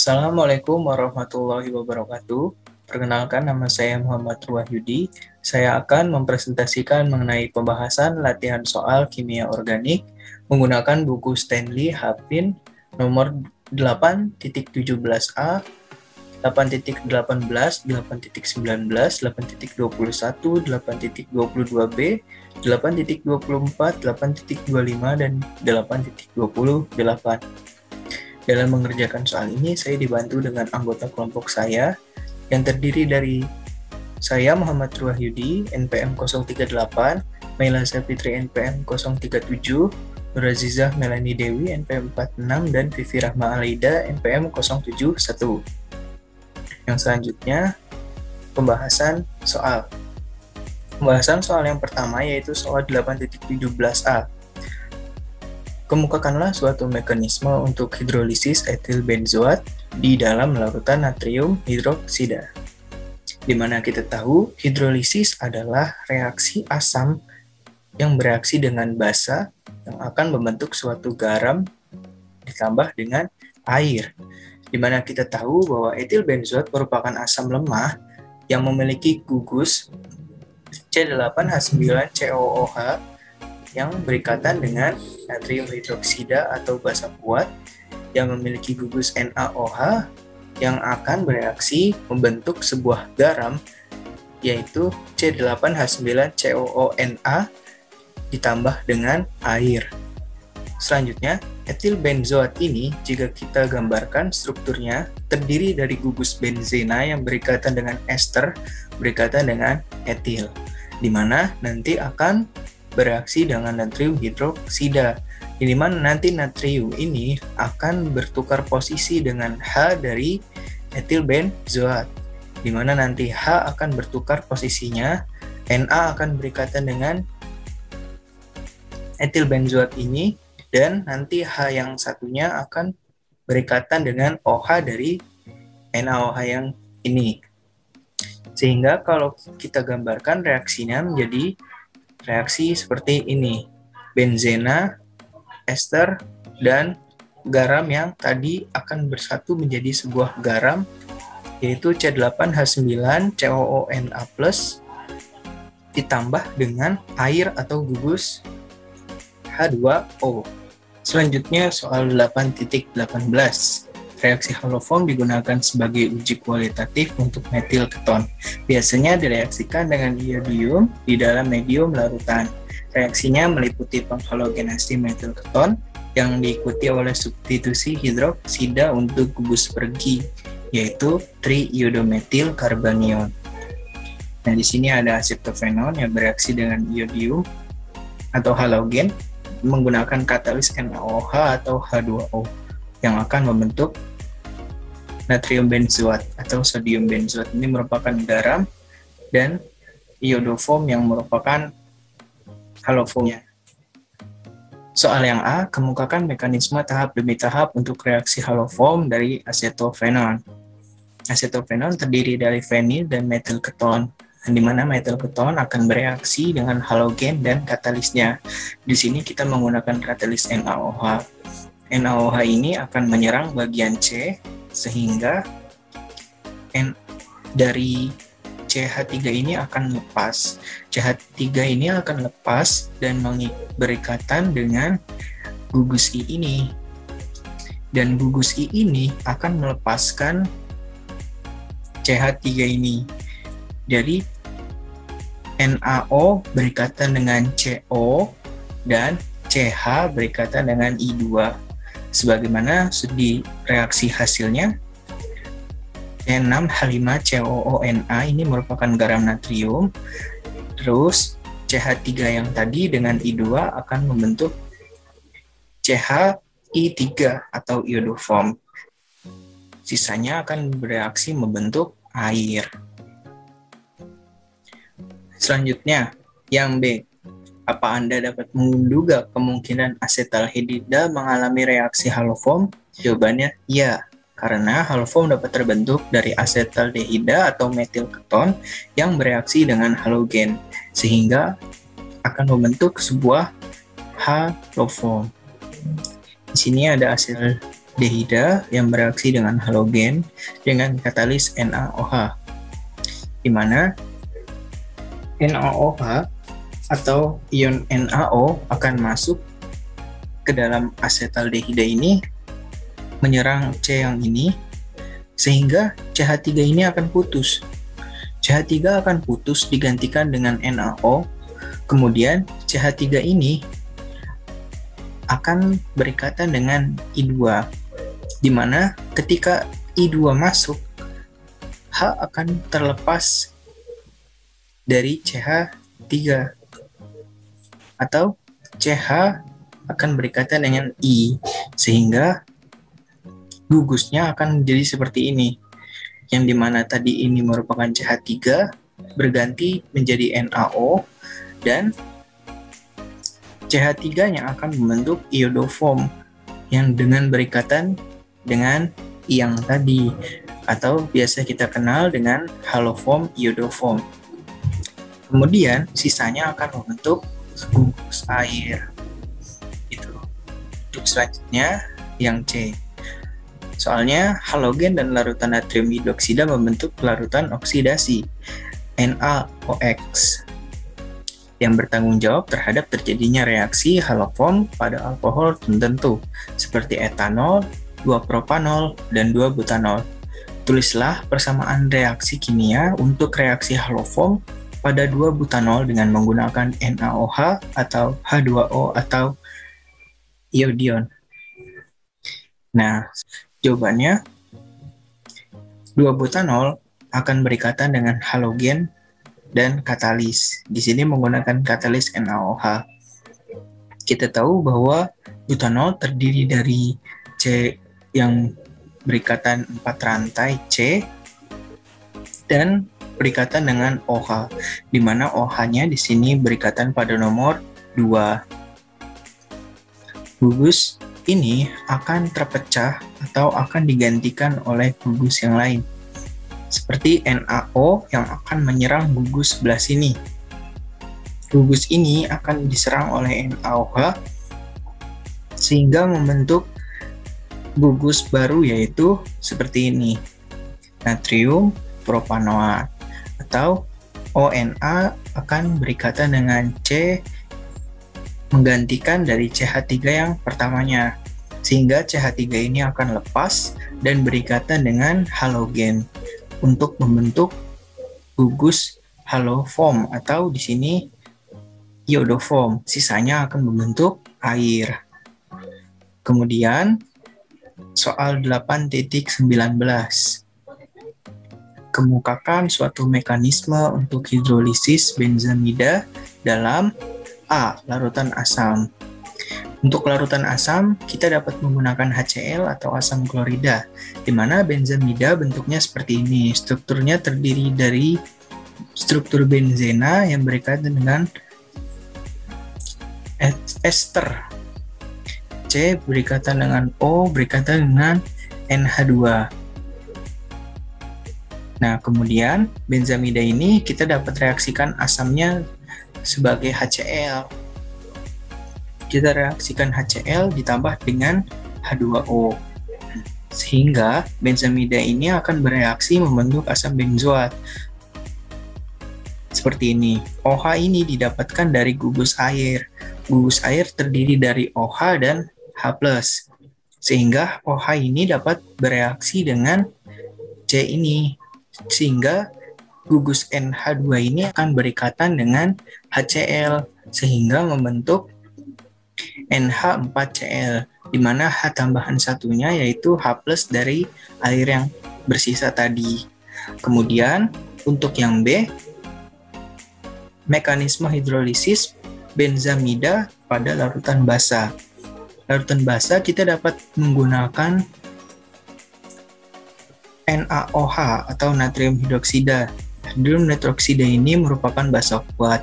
Assalamualaikum warahmatullahi wabarakatuh. Perkenalkan, nama saya Muhammad Wahyudi. Saya akan mempresentasikan mengenai pembahasan latihan soal kimia organik menggunakan buku Stanley Hapin nomor 8.17a, 8.18, 8.19, 8.21, 8.22b, 8.24, 8.25, dan 8.28. Dalam mengerjakan soal ini, saya dibantu dengan anggota kelompok saya yang terdiri dari saya Muhammad Wahyudi, NPM 038, Maila Sapitri NPM 037, Nurazizah Melani Dewi NPM 46, dan Vivi Rahma Alaida NPM 071. Yang selanjutnya, pembahasan soal. Pembahasan soal yang pertama yaitu soal 8.17a. Kemukakanlah suatu mekanisme untuk hidrolisis etil benzoat di dalam larutan natrium hidroksida. Di mana kita tahu hidrolisis adalah reaksi asam yang bereaksi dengan basa yang akan membentuk suatu garam ditambah dengan air. Di mana kita tahu bahwa etil benzoat merupakan asam lemah yang memiliki gugus C8H9COOH yang berikatan dengan natrium hidroksida atau basa kuat yang memiliki gugus NaOH yang akan bereaksi membentuk sebuah garam yaitu C8H9COONa ditambah dengan air. Selanjutnya, etil benzoat ini jika kita gambarkan strukturnya terdiri dari gugus benzena yang berikatan dengan ester berikatan dengan etil, di mana nanti akan bereaksi dengan natrium hidroksida, di mana nanti natrium ini akan bertukar posisi dengan H dari etil benzoat, di mana nanti H akan bertukar posisinya, Na akan berikatan dengan etil benzoat ini, dan nanti H yang satunya akan berikatan dengan OH dari NaOH yang ini. Sehingga kalau kita gambarkan reaksinya menjadi reaksi seperti ini, benzena, ester, dan garam yang tadi akan bersatu menjadi sebuah garam, yaitu C8H9COONa+, ditambah dengan air atau gugus H2O. Selanjutnya soal 8.18. Reaksi haloform digunakan sebagai uji kualitatif untuk metil keton. Biasanya direaksikan dengan iodium di dalam medium larutan. Reaksinya meliputi penghalogenasi metil keton yang diikuti oleh substitusi hidroksida untuk gugus pergi, yaitu triiodometil karbanion. Nah, di sini ada aseptofenon yang bereaksi dengan iodium atau halogen menggunakan katalis NaOH atau H2O yang akan membentuk natrium benzoat atau sodium benzoat. Ini merupakan garam, dan iodoform yang merupakan haloformnya. Soal yang A, kemukakan mekanisme tahap demi tahap untuk reaksi haloform dari asetofenon. Asetofenon terdiri dari fenil dan metil keton, di mana metil keton akan bereaksi dengan halogen dan katalisnya. Di sini kita menggunakan katalis NaOH. NaOH ini akan menyerang bagian C, sehingga dari CH3 ini akan lepas. CH3 ini akan lepas dan berikatan dengan gugus I ini. Dan gugus I ini akan melepaskan CH3 ini. Jadi NaO berikatan dengan CO dan CH berikatan dengan I2. Sebagaimana di reaksi hasilnya, C6H5COONa ini merupakan garam natrium, terus CH3 yang tadi dengan I2 akan membentuk CHI3 atau iodoform. Sisanya akan bereaksi membentuk air. Selanjutnya, yang B. Apa Anda dapat menduga kemungkinan asetaldehyda mengalami reaksi haloform? Jawabannya ya, karena haloform dapat terbentuk dari asetaldehyda atau metil keton yang bereaksi dengan halogen, sehingga akan membentuk sebuah haloform. Di sini ada hasil dehida yang bereaksi dengan halogen dengan katalis NaOH, di mana NaOH atau ion NaO akan masuk ke dalam asetaldehida ini, menyerang C yang ini, sehingga CH3 ini akan putus. CH3 akan putus digantikan dengan NaO, kemudian CH3 ini akan berikatan dengan I2, di mana ketika I2 masuk, H akan terlepas dari CH3, atau CH akan berikatan dengan I, sehingga gugusnya akan menjadi seperti ini, yang dimana tadi ini merupakan CH3 berganti menjadi NaO, dan CH3 yang akan membentuk iodoform yang dengan berikatan dengan I yang tadi, atau biasa kita kenal dengan haloform iodoform. Kemudian sisanya akan membentuk gugus air. Itu. Untuk selanjutnya yang C. Soalnya halogen dan larutan natrium hidroksida membentuk larutan oksidasi NaOX yang bertanggung jawab terhadap terjadinya reaksi haloform pada alkohol tertentu seperti etanol, 2-propanol, dan 2-butanol. Tulislah persamaan reaksi kimia untuk reaksi haloform pada 2-butanol dengan menggunakan NaOH atau H2O atau iodion. Nah, jawabannya 2-butanol akan berikatan dengan halogen dan katalis. Di sini menggunakan katalis NaOH. Kita tahu bahwa butanol terdiri dari C yang berikatan 4 rantai C dan berikatan dengan OH, di mana OH-nya di sini berikatan pada nomor 2. Gugus ini akan terpecah atau akan digantikan oleh gugus yang lain, seperti NaO yang akan menyerang gugus sebelah sini. Gugus ini akan diserang oleh NaOH sehingga membentuk gugus baru, yaitu seperti ini, natrium propanoat, atau ONa akan berikatan dengan C menggantikan dari CH3 yang pertamanya, sehingga CH3 ini akan lepas dan berikatan dengan halogen untuk membentuk gugus haloform, atau di sini iodoform. Sisanya akan membentuk air. Kemudian soal 8.19. Kemukakan suatu mekanisme untuk hidrolisis benzamida dalam A. Larutan asam. Untuk larutan asam, kita dapat menggunakan HCl atau asam klorida, di mana benzamida bentuknya seperti ini. Strukturnya terdiri dari struktur benzena yang berikatan dengan ester. C berikatan dengan O berikatan dengan NH2. Nah, kemudian benzamida ini kita dapat reaksikan asamnya sebagai HCl. Kita reaksikan HCl ditambah dengan H2O. Sehingga benzamida ini akan bereaksi membentuk asam benzoat. Seperti ini. OH ini didapatkan dari gugus air. Gugus air terdiri dari OH dan H+. Sehingga OH ini dapat bereaksi dengan C ini. Sehingga gugus NH2 ini akan berikatan dengan HCl sehingga membentuk NH4Cl, di mana H tambahan satunya yaitu H+ dari air yang bersisa tadi. Kemudian untuk yang B, mekanisme hidrolisis benzamida pada larutan basa. Larutan basa kita dapat menggunakan NaOH atau natrium hidroksida. Natrium hidroksida ini merupakan basa kuat.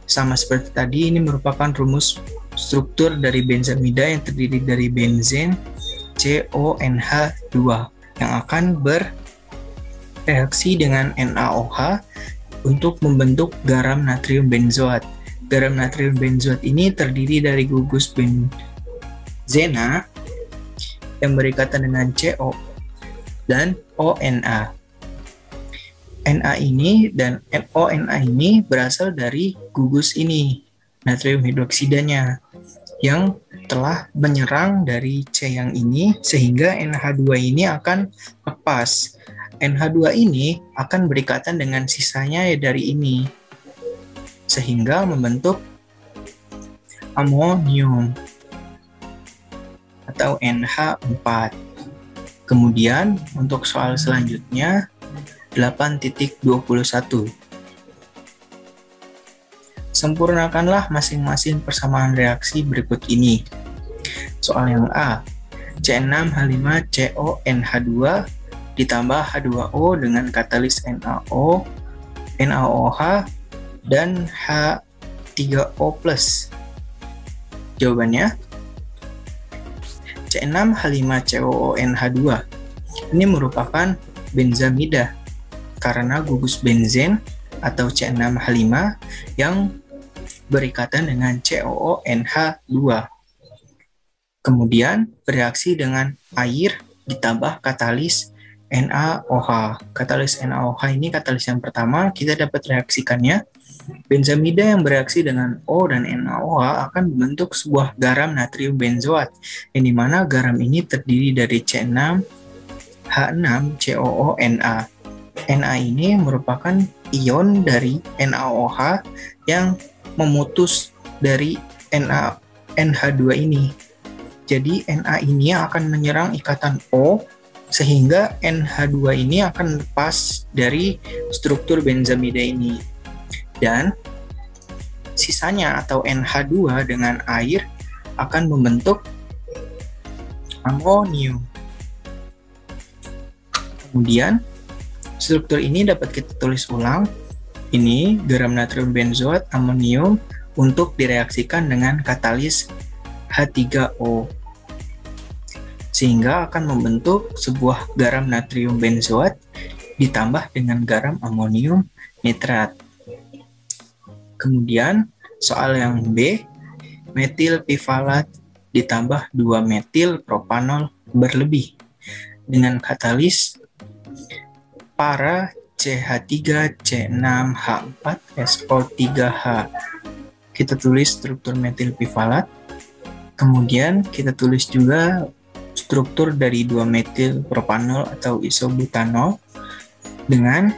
Sama seperti tadi, ini merupakan rumus struktur dari benzamida yang terdiri dari benzen CONH2 yang akan bereaksi dengan NaOH untuk membentuk garam natrium benzoat. Garam natrium benzoat ini terdiri dari gugus benzena yang berikatan dengan CO dan ONa. Na ini dan ONa ini berasal dari gugus ini, natrium hidroksidanya, yang telah menyerang dari C yang ini sehingga NH2 ini akan lepas. NH2 ini akan berikatan dengan sisanya dari ini sehingga membentuk amonium atau NH4. Kemudian untuk soal selanjutnya 8.21. Sempurnakanlah masing-masing persamaan reaksi berikut ini. Soal yang A, C6H5CONH2 ditambah H2O dengan katalis NaO, NaOH, dan H3O+. Jawabannya, C6H5COONH2 ini merupakan benzamida karena gugus benzen atau C6H5 yang berikatan dengan COONH2. Kemudian bereaksi dengan air ditambah katalis NaOH. Katalis NaOH ini katalis yang pertama, kita dapat reaksikannya. Benzamida yang bereaksi dengan O dan NaOH akan membentuk sebuah garam natrium benzoat, yang dimana garam ini terdiri dari C6H6COONa. Na ini merupakan ion dari NaOH yang memutus dari NH2 ini. Jadi Na ini akan menyerang ikatan O sehingga NH2 ini akan lepas dari struktur benzamida ini. Dan sisanya atau NH2 dengan air akan membentuk amonium. Kemudian struktur ini dapat kita tulis ulang. Ini garam natrium benzoat amonium untuk direaksikan dengan katalis H3O. Sehingga akan membentuk sebuah garam natrium benzoat ditambah dengan garam amonium nitrat. Kemudian soal yang B, metil pivalat ditambah 2 metil propanol berlebih dengan katalis para CH3C6H4SO3H. Kita tulis struktur metil pivalat. Kemudian kita tulis juga struktur dari 2 metil propanol atau isobutanol dengan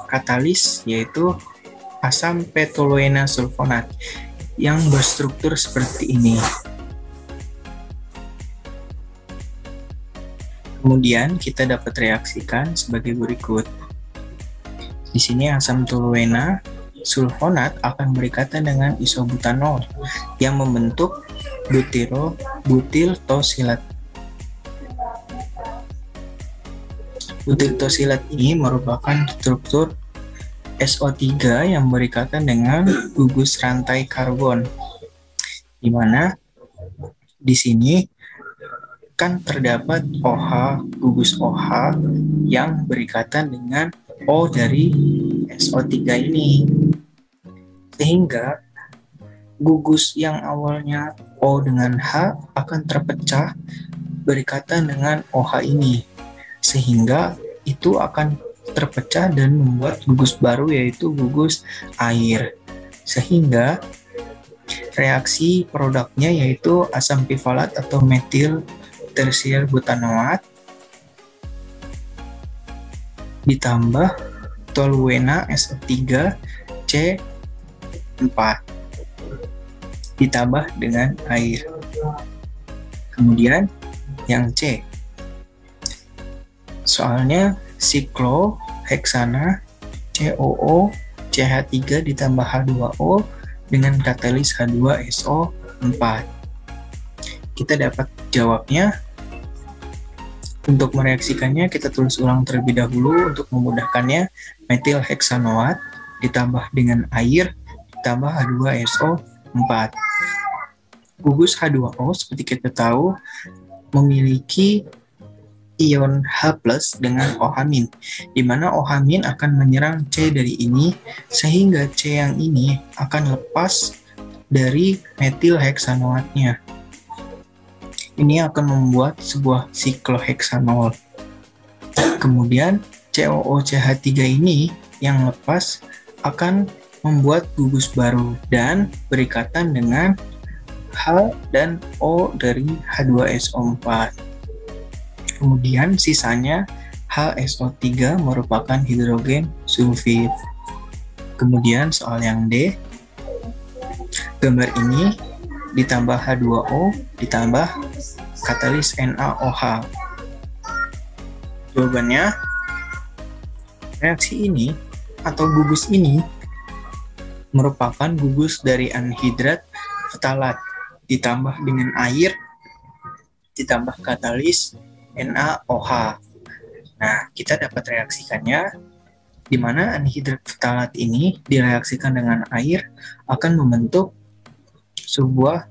katalis yaitu asam petoluena sulfonat yang berstruktur seperti ini. Kemudian kita dapat reaksikan sebagai berikut. Di sini asam toluena sulfonat akan berikatan dengan isobutanol yang membentuk butil tosilat. Butil tosilat ini merupakan struktur SO3 yang berikatan dengan gugus rantai karbon, di mana di sini kan terdapat OH, gugus OH yang berikatan dengan O dari SO3 ini. Sehingga gugus yang awalnya O dengan H akan terpecah berikatan dengan OH ini. Sehingga itu akan terpecah dan membuat gugus baru yaitu gugus air. Sehingga reaksi produknya yaitu asam pivalat atau metil tersier butanoat ditambah toluena SO3 C4 ditambah dengan air. Kemudian yang C, soalnya sikloheksana COO CH3 ditambah H2O dengan katalis H2SO4. Kita dapat jawabnya. Untuk mereaksikannya kita tulis ulang terlebih dahulu untuk memudahkannya. Metil heksanoat ditambah dengan air ditambah H2SO4. Gugus H2O seperti kita tahu memiliki ion H+ dengan OH-, di mana OH- akan menyerang C dari ini sehingga C yang ini akan lepas dari metil heksanoatnya. Ini akan membuat sebuah sikloheksanol. Kemudian COOCH3 ini yang lepas akan membuat gugus baru dan berikatan dengan H dan O dari H2SO4. Kemudian sisanya HSO3 merupakan hidrogen sulfid. Kemudian soal yang D, gambar ini ditambah H2O ditambah katalis NaOH. Jawabannya, reaksi ini atau gugus ini merupakan gugus dari anhidrat ftalat ditambah dengan air ditambah katalis NaOH. Nah, kita dapat reaksikannya di mana anhidrat ftalat ini direaksikan dengan air akan membentuk sebuah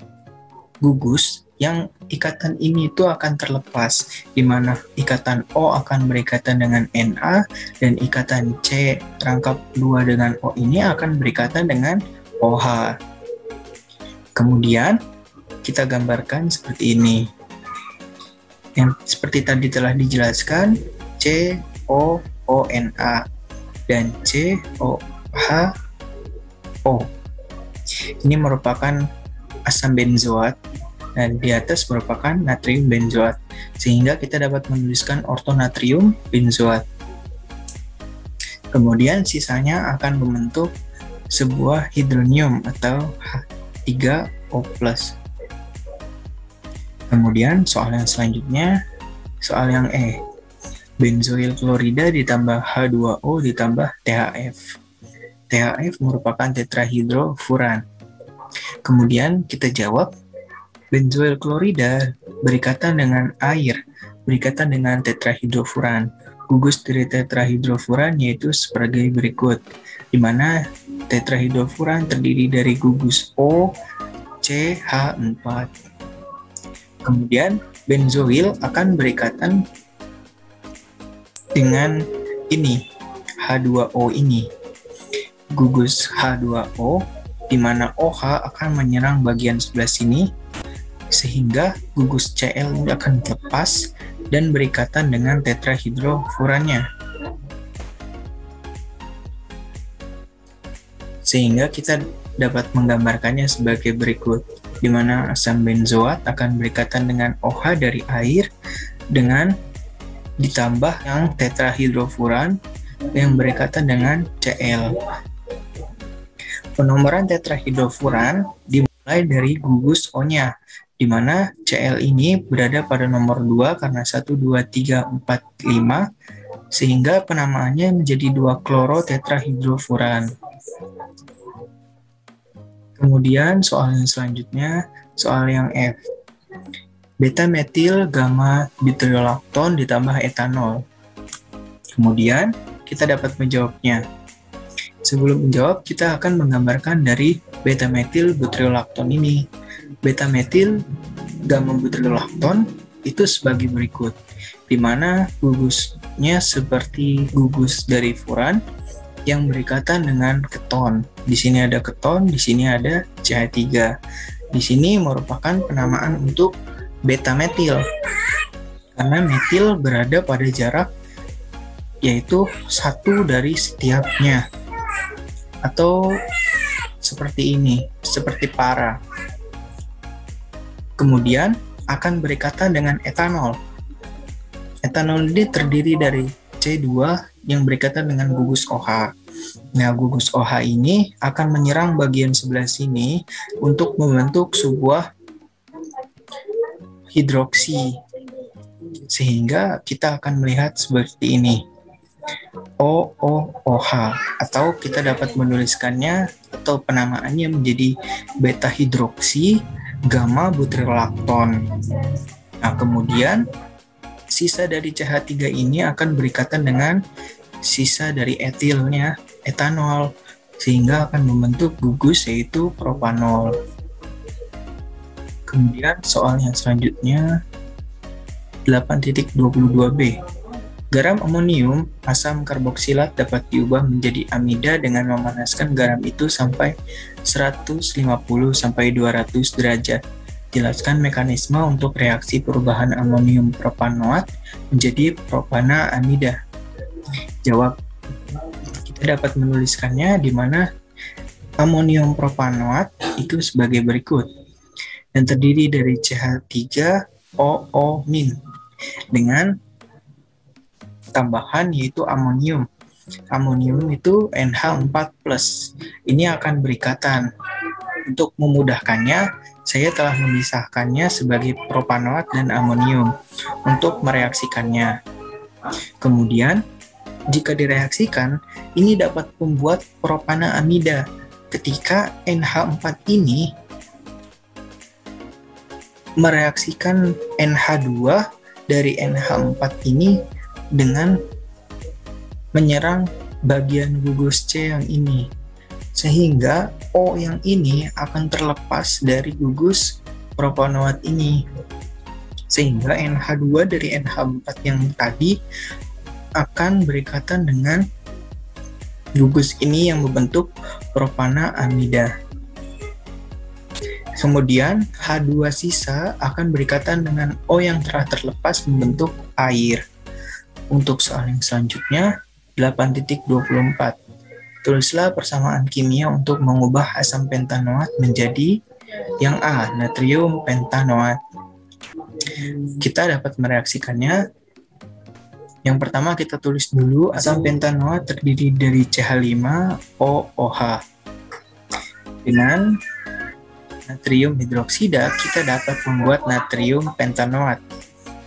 gugus yang ikatan ini itu akan terlepas, di mana ikatan O akan berikatan dengan Na dan ikatan C rangkap 2 dengan O ini akan berikatan dengan OH. Kemudian kita gambarkan seperti ini. Yang seperti tadi telah dijelaskan, COONA dan COHO. Ini merupakan asam benzoat dan di atas merupakan natrium benzoat, sehingga kita dapat menuliskan ortonatrium benzoat. Kemudian sisanya akan membentuk sebuah hidronium atau H3O+. Kemudian soal yang selanjutnya, soal yang E. Benzoil klorida ditambah H2O ditambah THF. THF merupakan tetrahidrofuran. Kemudian kita jawab, benzoil klorida berikatan dengan air, berikatan dengan tetrahidrofuran. Gugus dari tetrahidrofuran yaitu sebagai berikut, di mana tetrahidrofuran terdiri dari gugus O, C, H4. Kemudian benzoil akan berikatan dengan ini, H2O ini. Gugus H2O, di mana OH akan menyerang bagian sebelah sini, sehingga gugus Cl ini akan lepas dan berikatan dengan tetrahidrofurannya. Sehingga kita dapat menggambarkannya sebagai berikut, di mana asam benzoat akan berikatan dengan OH dari air dengan ditambah yang tetrahidrofuran yang berikatan dengan Cl. Penomoran tetrahidrofuran dimulai dari gugus O-nya, di mana Cl ini berada pada nomor 2 karena 1, 2, 3, 4, 5, sehingga penamaannya menjadi 2-klorotetrahidrofuran. Kemudian soal yang selanjutnya, soal yang F. Beta metil gamma butyrolacton ditambah etanol. Kemudian kita dapat menjawabnya. Sebelum menjawab, kita akan menggambarkan dari beta metil butyrolacton ini. Beta metil gamma butyrolacton itu sebagai berikut, di mana gugusnya seperti gugus dari furan yang berikatan dengan keton. Di sini ada keton, di sini ada CH3. Di sini merupakan penamaan untuk beta metil, karena metil berada pada jarak yaitu 1 dari setiapnya, atau seperti ini, seperti para. Kemudian akan berikatan dengan etanol. Etanol ini terdiri dari C2 yang berikatan dengan gugus OH. Nah, gugus OH ini akan menyerang bagian sebelah sini untuk membentuk sebuah hidroksi, sehingga kita akan melihat seperti ini, OOOH, atau kita dapat menuliskannya atau penamaannya menjadi beta hidroksi gamma butyrolacton. Nah, kemudian sisa dari CH3 ini akan berikatan dengan sisa dari etilnya, etanol, sehingga akan membentuk gugus yaitu propanol. Kemudian soal yang selanjutnya 8.22b. Garam amonium asam karboksilat dapat diubah menjadi amida dengan memanaskan garam itu sampai 150 sampai 200 derajat. Jelaskan mekanisme untuk reaksi perubahan amonium propanoat menjadi propana amida. Jawab. Kita dapat menuliskannya di mana amonium propanoat itu sebagai berikut. Dan terdiri dari CH3OO- dengan tambahan yaitu amonium. Amonium itu NH4+. Ini akan berikatan. Untuk memudahkannya, saya telah memisahkannya sebagai propanoat dan amonium untuk mereaksikannya. Kemudian, jika direaksikan, ini dapat membuat propana amida ketika NH4 ini mereaksikan NH2 dari NH4 ini dengan menyerang bagian gugus C yang ini. Sehingga O yang ini akan terlepas dari gugus propanoat ini. Sehingga NH2 dari NH4 yang tadi akan berikatan dengan gugus ini yang membentuk propana amida. Kemudian H2 sisa akan berikatan dengan O yang telah terlepas membentuk air. Untuk soal yang selanjutnya, 8.24. Tulislah persamaan kimia untuk mengubah asam pentanoat menjadi yang A, natrium pentanoat. Kita dapat mereaksikannya. Yang pertama kita tulis dulu asam pentanoat terdiri dari CH5OOH. Dengan natrium hidroksida kita dapat membuat natrium pentanoat,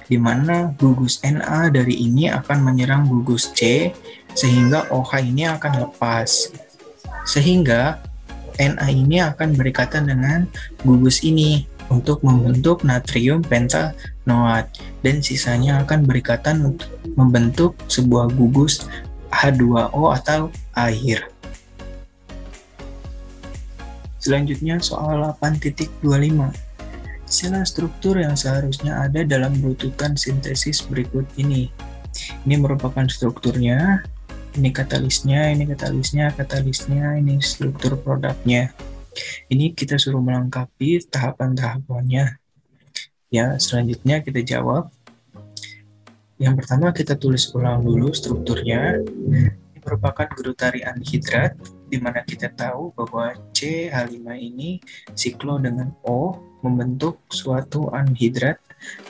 di mana gugus Na dari ini akan menyerang gugus C, sehingga OH ini akan lepas. Sehingga Na ini akan berikatan dengan gugus ini untuk membentuk natrium pentanoat, dan sisanya akan berikatan untuk membentuk sebuah gugus H2O atau air. Selanjutnya soal 8.25. Sela struktur yang seharusnya ada dalam runtutan sintesis berikut ini. Ini merupakan strukturnya, ini katalisnya, ini struktur produknya. Ini kita suruh melengkapi tahapan-tahapannya. Ya, selanjutnya kita jawab. Yang pertama kita tulis ulang dulu strukturnya. Ini merupakan glutari anhidrat, di mana kita tahu bahwa CH5 ini siklo dengan O membentuk suatu anhidrat,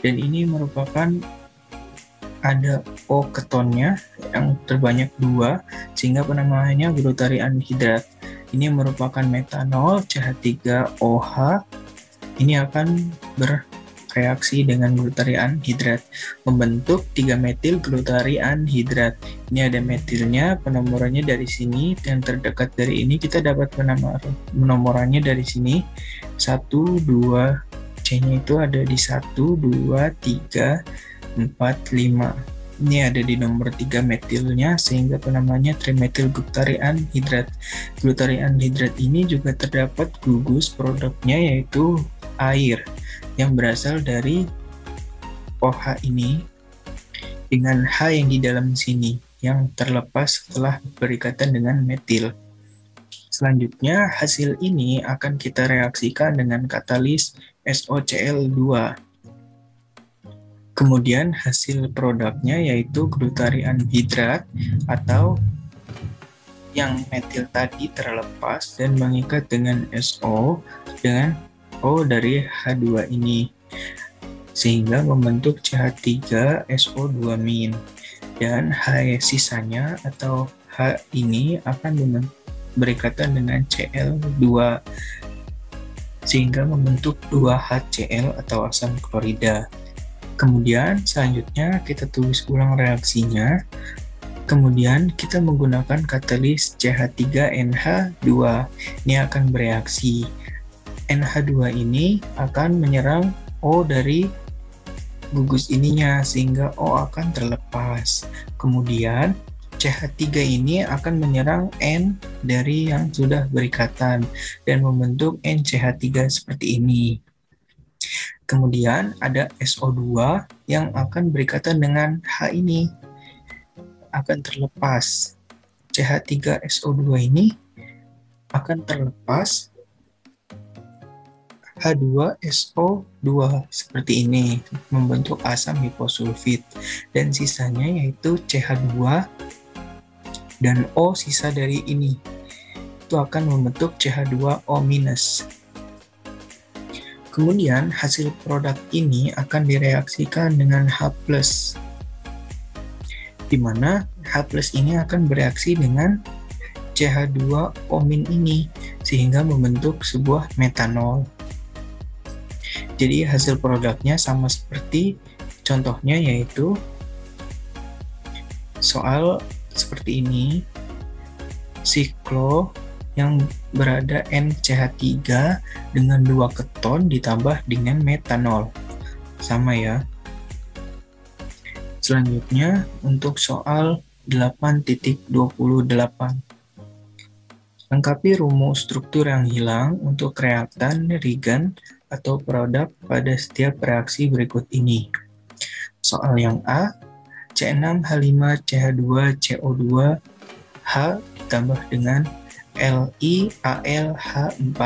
dan ini merupakan ada O ketonnya yang terbanyak 2, sehingga penamaannya glutari anhidrat. Ini merupakan metanol CH3OH. Ini akan bereaksi dengan glutari anhidrat membentuk 3-metil glutari anhidrat. Ini ada metilnya, penomorannya dari sini, dan terdekat dari ini kita dapat penomorannya dari sini. 1, 2, C-nya itu ada di 1, 2, 3, 4, 5. Ini ada di nomor 3 metilnya, sehingga penamanya trimetil glutari anhidrat. Glutari anhidrat ini juga terdapat gugus produknya yaitu air yang berasal dari OH ini dengan H yang di dalam sini yang terlepas setelah berikatan dengan metil. Selanjutnya, hasil ini akan kita reaksikan dengan katalis SOCl2. Kemudian hasil produknya yaitu glutari anhidrat atau yang metil tadi terlepas dan mengikat dengan SO dengan O dari H2 ini, sehingga membentuk CH3SO2-, dan H sisanya atau H ini akan berikatan dengan Cl2 sehingga membentuk 2HCl atau asam klorida. Kemudian selanjutnya kita tulis ulang reaksinya. Kemudian kita menggunakan katalis CH3NH2. Ini akan bereaksi. NH2 ini akan menyerang O dari gugus ininya sehingga O akan terlepas. Kemudian CH3 ini akan menyerang N dari yang sudah berikatan dan membentuk NCH3 seperti ini. Kemudian ada SO2 yang akan berikatan dengan H ini, akan terlepas. CH3SO2 ini akan terlepas H2SO2 seperti ini, membentuk asam hiposulfit. Dan sisanya yaitu CH2 dan O sisa dari ini. Itu akan membentuk CH2O-. Kemudian hasil produk ini akan direaksikan dengan H+, di mana H+ ini akan bereaksi dengan CH2O- ini, sehingga membentuk sebuah metanol. Jadi hasil produknya sama seperti contohnya, yaitu soal seperti ini, siklo yang berada NCH3 dengan 2 keton ditambah dengan metanol. Sama ya. Selanjutnya untuk soal 8.28. Lengkapi rumus struktur yang hilang untuk reaktan, reagen, atau produk pada setiap reaksi berikut ini. Soal yang A, C6H5CH2CO2 H ditambah dengan LiAlH4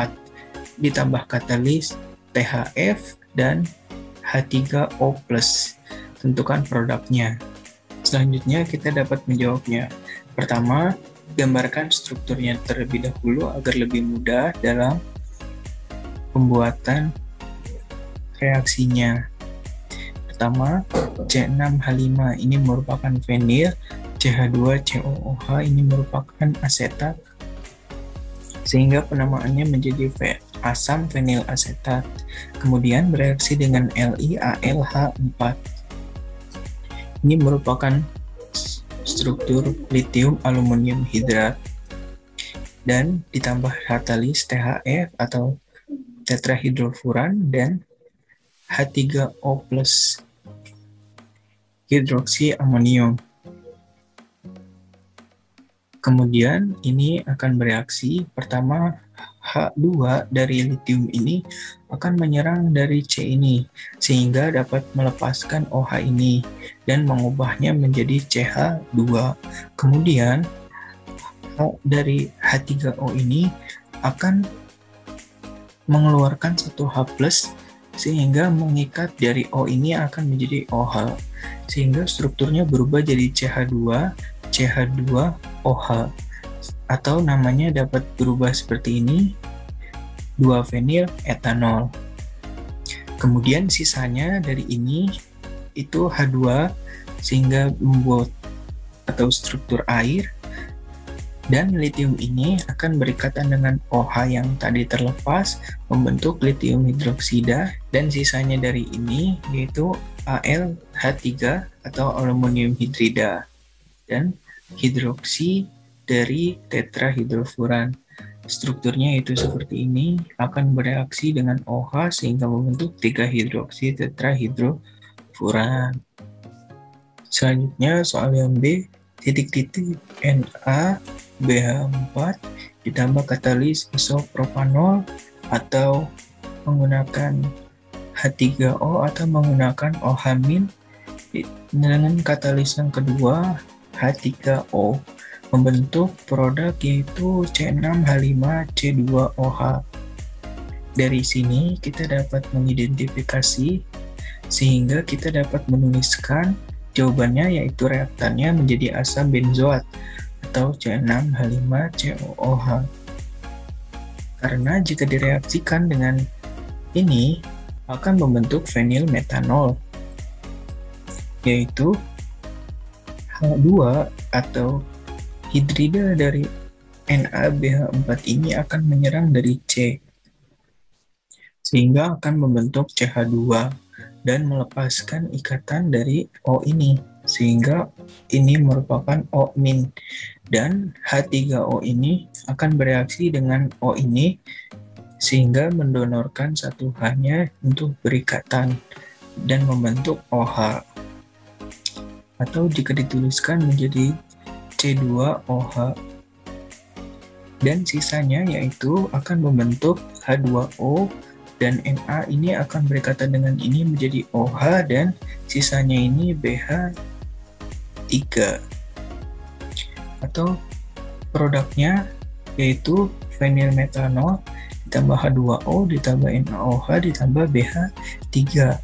ditambah katalis THF dan H3O+. Tentukan produknya. Selanjutnya kita dapat menjawabnya. Pertama, gambarkan strukturnya terlebih dahulu agar lebih mudah dalam pembuatan reaksinya. Pertama, C6H5 ini merupakan vinil, CH2COOH ini merupakan asetat, sehingga penamaannya menjadi asam vinil asetat. Kemudian bereaksi dengan LiAlH4. Ini merupakan struktur litium aluminium hidrat dan ditambah katalis THF atau tetrahidrofuran dan H3O+ hidroksi amonium. Kemudian ini akan bereaksi. Pertama, H2 dari litium ini akan menyerang dari C ini, sehingga dapat melepaskan OH ini dan mengubahnya menjadi CH2. Kemudian dari H3O ini akan mengeluarkan satu H+, sehingga mengikat dari O ini akan menjadi OH, sehingga strukturnya berubah jadi CH2OH, atau namanya dapat berubah seperti ini, 2-fenil etanol. Kemudian sisanya dari ini itu H2, sehingga membuat atau struktur air, dan litium ini akan berikatan dengan OH yang tadi terlepas membentuk litium hidroksida, dan sisanya dari ini yaitu AlH3 atau aluminium hidrida dan hidroksi dari tetrahidrofuran. Strukturnya itu seperti ini, akan bereaksi dengan OH sehingga membentuk 3 hidroksi tetrahidrofuran. Selanjutnya soal yang B, titik-titik NaBH4 ditambah katalis isopropanol atau menggunakan H3O atau menggunakan OH- dengan katalis yang kedua H3O membentuk produk yaitu C6H5C2OH. Dari sini kita dapat mengidentifikasi sehingga kita dapat menuliskan jawabannya, yaitu reaktannya menjadi asam benzoat atau C6H5COOH. Karena jika direaksikan dengan ini akan membentuk fenil metanol, yaitu H2 atau hidrida dari NaBH4 ini akan menyerang dari C, sehingga akan membentuk CH2 dan melepaskan ikatan dari O ini, sehingga ini merupakan O-, dan H3O ini akan bereaksi dengan O ini sehingga mendonorkan satu H-nya untuk berikatan dan membentuk OH, atau jika dituliskan menjadi C2OH, dan sisanya yaitu akan membentuk H2O, dan Na ini akan berikatan dengan ini menjadi OH, dan sisanya ini BH3, atau produknya yaitu fenil metanol ditambah H2O ditambah NaOH ditambah BH3.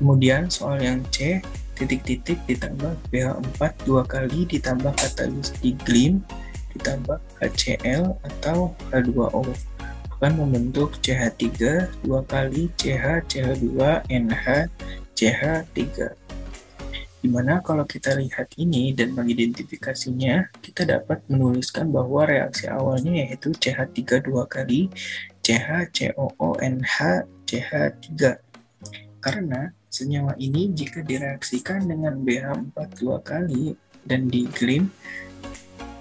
Kemudian soal yang C, titik-titik ditambah BH4 dua kali ditambah katalis diglim ditambah HCl atau H2O akan membentuk CH3 dua kali CH, CH2, NH, CH3. Dimana kalau kita lihat ini dan mengidentifikasinya, kita dapat menuliskan bahwa reaksi awalnya yaitu CH3 dua kali CH, COO, NH, CH3. Karena senyawa ini jika direaksikan dengan BH4 dua kali dan diglim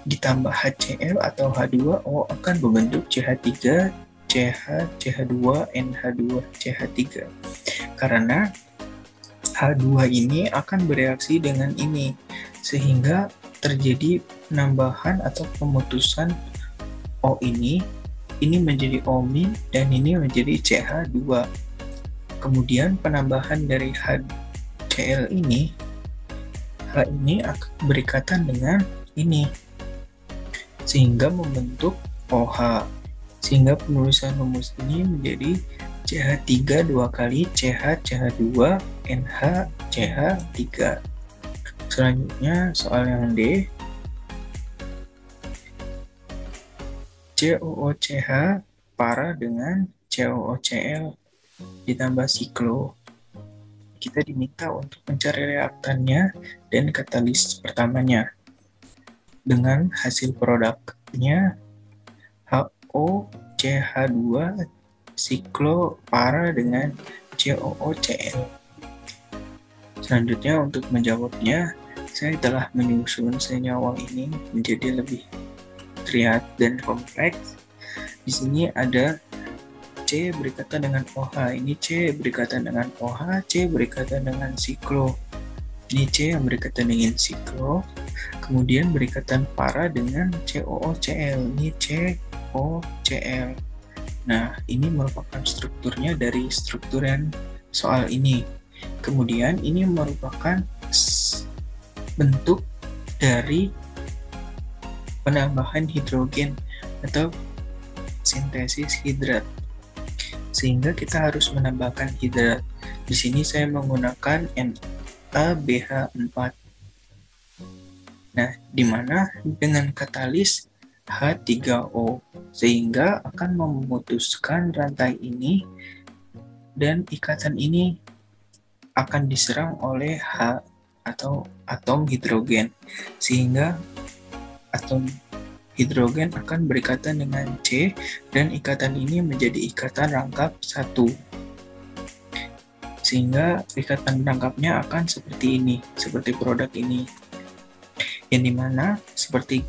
ditambah HCl atau H2O akan membentuk CH3, CH, CH2, NH2, CH3. Karena H2 ini akan bereaksi dengan ini, sehingga terjadi penambahan atau pemutusan O ini menjadi O- dan ini menjadi CH2. Kemudian penambahan dari HCl ini, H ini akan berikatan dengan ini, sehingga membentuk OH. Sehingga penulisan rumus ini menjadi CH3 dua kali CH, CH2, NH, CH3. Selanjutnya soal yang D, COOCH para dengan COOCl ditambah siklo. Kita diminta untuk mencari reaktannya dan katalis pertamanya. Dengan hasil produknya HOCH2 siklo para dengan COOCl. Selanjutnya untuk menjawabnya, saya telah menyusun senyawa ini menjadi lebih triad dan kompleks. Di sini ada C berikatan dengan OH, ini C berikatan dengan OH, C berikatan dengan siklo. Ini C yang berikatan dengan siklo, kemudian berikatan para dengan COOCl, ini COCl. Nah, ini merupakan strukturnya dari struktur yang soal ini. Kemudian ini merupakan bentuk dari penambahan hidrogen atau sintesis hidrat. Sehingga kita harus menambahkan hidrat. Di sini saya menggunakan NaBH4. Nah, di mana dengan katalis H3O, sehingga akan memutuskan rantai ini dan ikatan ini akan diserang oleh H atau atom hidrogen, sehingga atom hidrogen akan berikatan dengan C dan ikatan ini menjadi ikatan rangkap satu, sehingga ikatan rangkapnya akan seperti ini, seperti produk ini, yang dimana seperti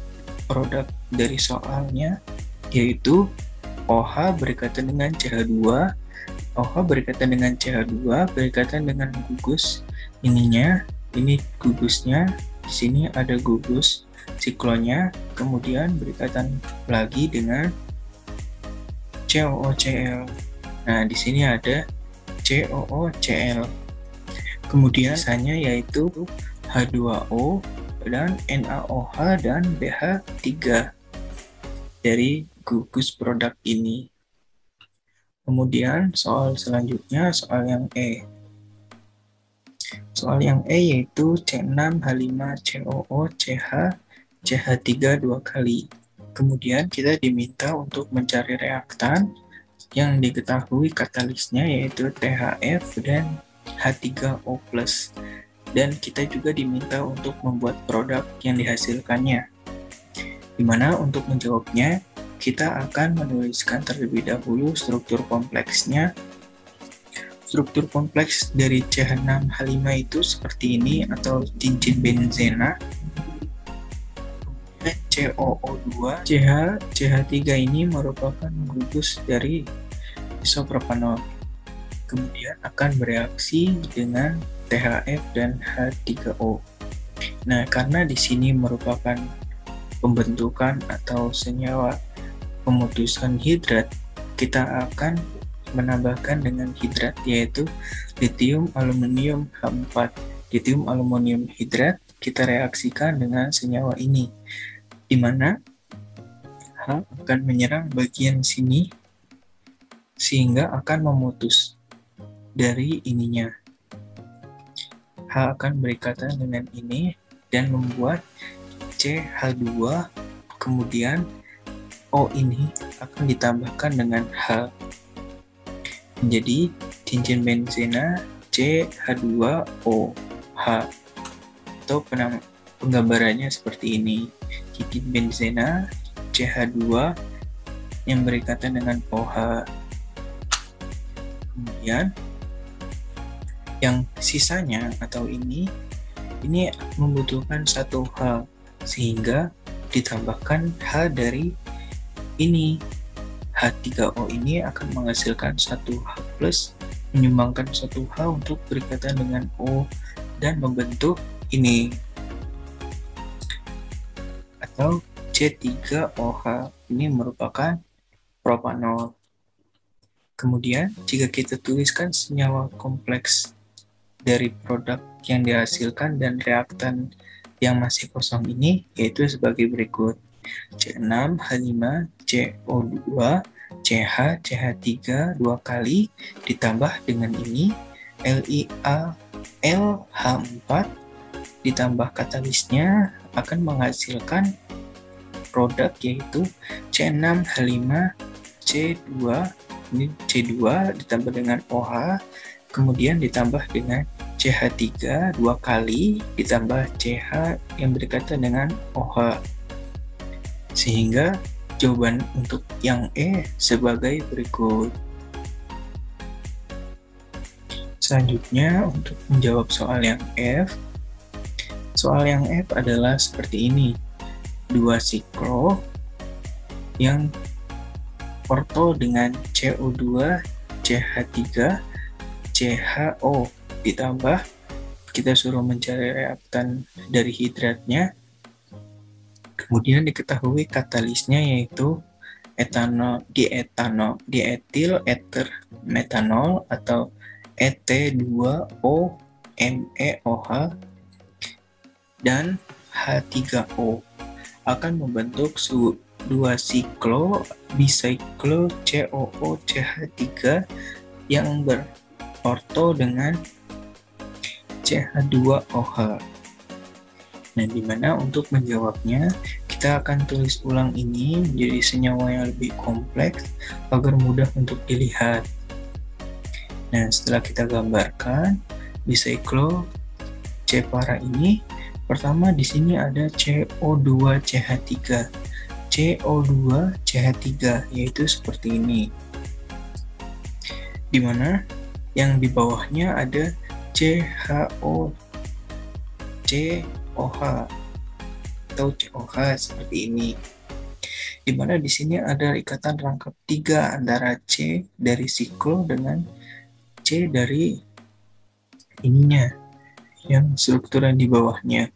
produk dari soalnya yaitu OH berikatan dengan CH2, OH berikatan dengan CH2 berikatan dengan gugus ininya, ini gugusnya, di sini ada gugus siklonya, kemudian berikatan lagi dengan COOCl. Nah, di sini ada COOCl. Kemudian sisanya yaitu H2O dan NaOH dan BH3 dari gugus produk ini. Kemudian soal selanjutnya, soal yang E. Soal yang E yaitu C6H5COOCH CH3 dua kali. Kemudian kita diminta untuk mencari reaktan yang diketahui katalisnya yaitu THF dan H3O+. Dan kita juga diminta untuk membuat produk yang dihasilkannya. Dimana untuk menjawabnya, kita akan menuliskan terlebih dahulu struktur kompleksnya. Struktur kompleks dari CH6H5 itu seperti ini atau cincin benzena. COO2, CH3 ini merupakan gugus dari isopropanol. Kemudian akan bereaksi dengan THF dan H3O. Nah, karena di sini merupakan pembentukan atau senyawa pemutusan hidrat, kita akan menambahkan dengan hidrat yaitu litium aluminium H4. Litium aluminium hidrat kita reaksikan dengan senyawa ini, di mana H akan menyerang bagian sini sehingga akan memutus dari ininya. H akan berikatan dengan ini dan membuat CH2, kemudian O ini akan ditambahkan dengan H. Menjadi cincin benzena CH2OH, atau penggambarannya seperti ini. Cincin benzena CH2 yang berikatan dengan OH. Kemudian yang sisanya atau ini membutuhkan satu H, sehingga ditambahkan H dari ini. H3O ini akan menghasilkan satu H plus, menyumbangkan satu H untuk berikatan dengan O dan membentuk ini, atau C3OH. Ini merupakan propanol. Kemudian jika kita tuliskan senyawa kompleks dari produk yang dihasilkan dan reaktan yang masih kosong ini, yaitu sebagai berikut: C6H5CO2 CH CH3 dua kali ditambah dengan ini LiAlH4 ditambah katalisnya akan menghasilkan produk yaitu C6H5C2. Ini C2 ditambah dengan OH, kemudian ditambah dengan CH3 dua kali ditambah CH yang berkaitan dengan OH, sehingga jawaban untuk yang E sebagai berikut. Selanjutnya untuk menjawab soal yang F. Soal yang F adalah seperti ini. Dua siklo yang orto dengan CO2 CH3 CHO ditambah kita suruh mencari reaktan dari hidratnya. Kemudian diketahui katalisnya yaitu dietil ether metanol atau Et2O-MeOH dan H3O akan membentuk dua siklo bisiklo COO-CH3 yang berorto dengan CH2OH. Nah, dimana untuk menjawabnya kita akan tulis ulang ini menjadi senyawa yang lebih kompleks agar mudah untuk dilihat. Nah, setelah kita gambarkan bisiklo C para ini, pertama di sini ada CO2CH3. CO2CH3 yaitu seperti ini. Dimana yang di bawahnya ada CHOCOH atau COH seperti ini. Dimana di sini ada ikatan rangkap 3 antara C dari siklo dengan C dari ininya yang struktur yang di bawahnya.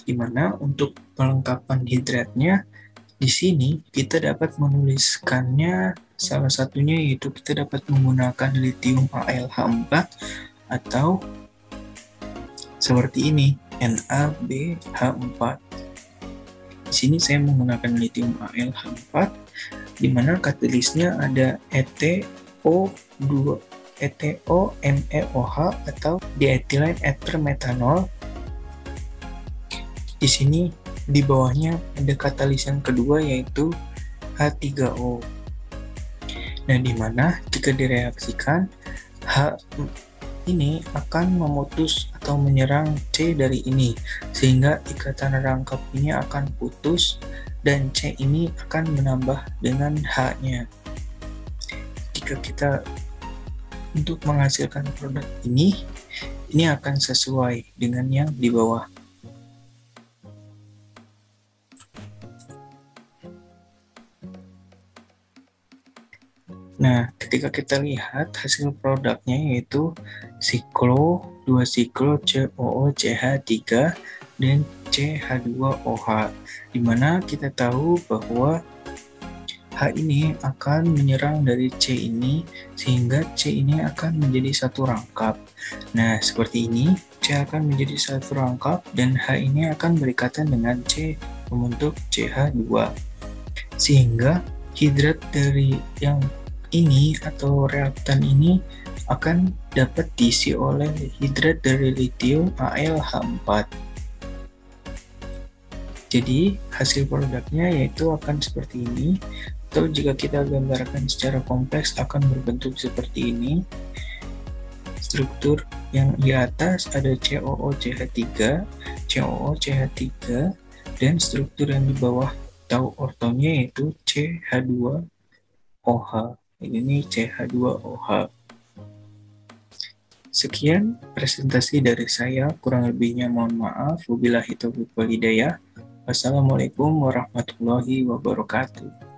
Dimana untuk pelengkapan hidratnya di sini kita dapat menuliskannya, salah satunya yaitu kita dapat menggunakan lithium AlH4 atau seperti ini NaBH4. Di sini saya menggunakan lithium AlH4 di mana katalisnya ada ETO-MeOH atau diethylene ether metanol. Di sini di bawahnya ada katalis yang kedua yaitu H3O. Nah, di mana jika direaksikan H ini akan memutus atau menyerang C dari ini, sehingga ikatan rangkap ini akan putus dan C ini akan menambah dengan H-nya. Jika kita untuk menghasilkan produk ini akan sesuai dengan yang di bawah. Nah, ketika kita lihat hasil produknya yaitu dua siklo COO-CH3 dan CH2OH, di mana kita tahu bahwa H ini akan menyerang dari C ini, sehingga C ini akan menjadi satu rangkap. Nah, seperti ini, C akan menjadi satu rangkap dan H ini akan berikatan dengan C membentuk CH2. Sehingga hidrat dari yang ini atau reaktan ini akan dapat diisi oleh hidrat dari litium AlH4. Jadi hasil produknya yaitu akan seperti ini, atau jika kita gambarkan secara kompleks akan berbentuk seperti ini. Struktur yang di atas ada COOCH3, COOCH3, dan struktur yang di bawah tau ortonya yaitu CH2OH. Ini CH2OH. Sekian presentasi dari saya, kurang lebihnya mohon maaf. Wabillahi taufiq wal hidayah. Wassalamualaikum warahmatullahi wabarakatuh.